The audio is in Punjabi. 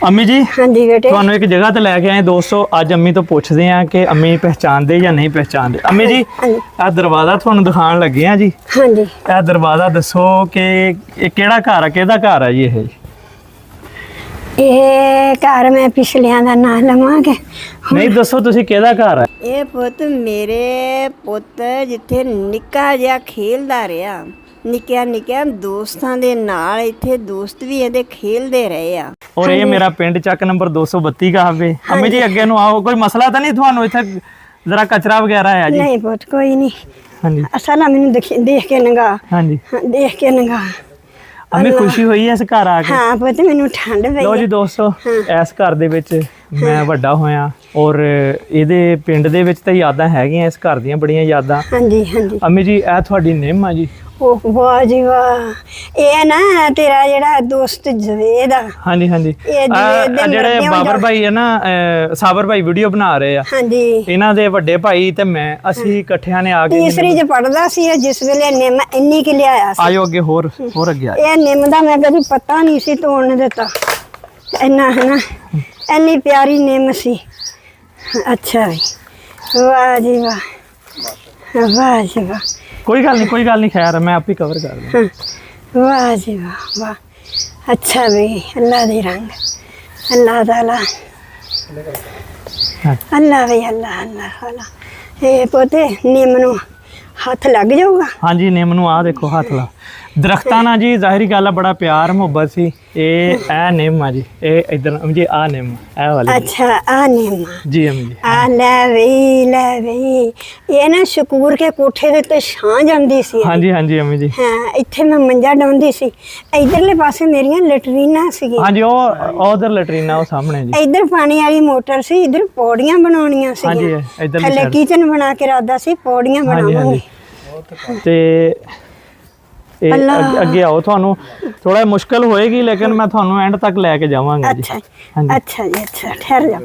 अम्मी जी हाँ जी बेटे। ਤੁਹਾਨੂੰ ਇੱਕ ਜਗ੍ਹਾ ਤੇ ਲੈ ਕੇ ਆਏ ਦੋਸਤੋ। ਅੱਜ ਅੰਮੀ ਤੋਂ ਪੁੱਛਦੇ ਆ ਕਿ ਅੰਮੀ ਪਹਿਚਾਣਦੇ ਜਾਂ ਨਹੀਂ ਪਹਿਚਾਣਦੇ। ਅੰਮੀ ਜੀ ਇਹ ਦਰਵਾਜ਼ਾ ਤੁਹਾਨੂੰ ਦਿਖਾਉਣ ਲੱਗੇ ਆ ਜੀ। हाँ जी। ਇਹ ਦਰਵਾਜ਼ਾ ਦੱਸੋ ਕਿ ਇਹ ਕਿਹੜਾ ਘਰ ਆ, ਕਿਹਦਾ ਘਰ ਆ ਜੀ ਇਹ? ਇਹ ਘਰ ਮੈਂ ਪਿਛਲਿਆਂ ਦਾ ਨਾਂ ਲਵਾਂਗੇ। ਨਹੀਂ ਦੱਸੋ ਤੁਸੀਂ ਕਿਹਦਾ ਘਰ ਆ? ਇਹ ਪੁੱਤ ਮੇਰੇ ਪੁੱਤ ਜਿੱਥੇ ਨਿੱਕਾ ਜਿਹਾ ਖੇਲਦਾ ਰਿਹਾ, ਨਿੱਕਿਆਂ ਦੋਸਤਾਂ ਦੇ ਨਾਲ ਇੱਥੇ ਦੋਸਤ ਵੀ ਇਹਦੇ ਖੇਲਦੇ ਰਹੇ ਆ। ਔਰ ਇਹ ਮੇਰਾ ਪਿੰਡ ਚੱਕ ਨੰਬਰ 232 का ਵੇ। ਅੰਮੀ ਜੀ ਅੱਗੇ ਨੂੰ ਆਓ, ਕੋਈ ਮਸਲਾ ਤਾਂ ਨਹੀਂ ਤੁਹਾਨੂੰ ਇੱਥੇ ਜ਼ਰਾ ਕਚਰਾ ਵਗੈਰਾ ਹੈ ਜੀ? ਨਹੀਂ ਪੁੱਤ ਕੋਈ ਨਹੀਂ। ਹਾਂਜੀ ਅਸਲ ਆ ਮੈਨੂੰ ਦੇਖ ਕੇ ਨੰਗਾ। ਹਾਂਜੀ ਦੇਖ ਕੇ ਨੰਗਾ ਅੰਮੀ ਖੁਸ਼ੀ ਹੋਈ ਇਸ ਘਰ ਆ ਕੇ? ਹਾਂ ਪੁੱਤ ਮੈਨੂੰ ਠੰਡ ਪਈ। ਲੋ ਜੀ ਦੋਸਤੋ, ਇਸ ਘਰ ਦੇ ਵਿੱਚ ਮੈਂ ਵੱਡਾ ਹੋਇਆ ਔਰ ਇਹਦੇ ਪਿੰਡ ਦੇ ਵਿੱਚ ਤਾਂ ਯਾਦਾਂ ਹੈਗੀਆਂ, ਇਸ ਘਰ ਦੀਆਂ ਬੜੀਆਂ ਯਾਦਾਂ। ਹਾਂਜੀ ਹਾਂਜੀ। ਅੰਮੀ ਜੀ ਇਹ ਤੁਹਾਡੀ ਨਿੰਮ ਆ ਜੀ? ਉਹ ਵਾਹ ਜੀ ਵਾਹ। ਇਹ ਨਾ ਤੇਰਾ ਜਿਹੜਾ ਦੋਸਤ ਜਵੇਦ ਆ। ਹਾਂਜੀ ਹਾਂਜੀ। ਇਹ ਜਵੇਦ ਦੇ ਜਿਹੜੇ ਮਰਦੇ ਬਾਬਰ ਭਾਈ ਹੈ ਨਾ, ਸਾਬਰ ਭਾਈ ਵੀਡੀਓ ਬਣਾ ਰਹੇ ਆ, ਹਾਂਜੀ। ਇਹਨਾਂ ਦੇ ਵੱਡੇ ਭਾਈ ਤੇ ਮੈਂ, ਅਸੀਂ ਇਕੱਠਿਆਂ ਨੇ ਆ ਕੇ ਤੀਸਰੀ ਚ ਪੜਦਾ ਸੀ ਜਿਸ ਵੇਲੇ ਨਿੰਮ ਇੰਨੀ ਕਿ ਲਿਆਇਆ ਸੀ। ਆਇਓ ਅੱਗੇ, ਹੋਰ ਅੱਗੇ ਆਇਓ। ਇਹ ਨਿੰਮ ਦਾ ਮੈਂ ਕਦੀ ਪਤਾ ਨਹੀਂ ਸੀ ਤੋੜਨ ਦਿੱਤਾ, ਇੰਨਾ ਹੈ ਨਾ, ਇੰਨੀ ਪਿਆਰੀ ਨਿੰਮ ਸੀ। ਅੱਛਾ ਵੀ, ਵਾਹ ਜੀ ਵਾਹ, ਵਾਹ ਜੀ ਵਾਹ। ਕੋਈ ਗੱਲ ਨਹੀਂ ਖੈਰ ਮੈਂ ਆਪ ਹੀ ਕਵਰ ਕਰ ਦੂੰ। ਵਾਹ ਜੀ ਵਾਹ ਵਾਹ। अच्छा भी अल्लाह दे रंग, अल्लाह ताला, अल्लाह भी अल्लाह अल्लाह वाला। ये पोते निम नूं हथ लग जाऊगा? हाँ जी, निम नूं आ देखो हथ ला। दरख्तां नाल जी जाहिरी गल बड़ा प्यार मुहब्बत सी। ए निम आ जी, ए इधर जी आ निम ए वाली। अच्छा आ निम जी अम्मी जी। आ ले वे ये ना शकूर के कोठे दे ते छां जांदी सी। हाँ जी अम्मी जी। हाँ इत्थे मैं मंजा डाउंदी सी। इधरले पासे मेरियां लैटरीनां सी। हाँ जी, ओ उधर लैटरीना ओ सामने जी। इधर पानी वाली मोटर सी, इधर पौड़ियां बनाउणियां सी। हाँ जी इधर थल्ले किचन बना के रादा सी, पौड़ियां बनावांगे ते ਅੱਗੇ ਆਓ, ਤੁਹਾਨੂੰ ਥੋੜਾ ਮੁਸ਼ਕਲ ਹੋਏਗੀ ਲੇਕਿਨ ਮੈਂ ਤੁਹਾਨੂੰ ਐਂਡ ਤੱਕ ਲੈ ਕੇ ਜਾਵਾਂਗਾ ਜੀ। अच्छा अच्छा जी, अच्छा ठहर जा।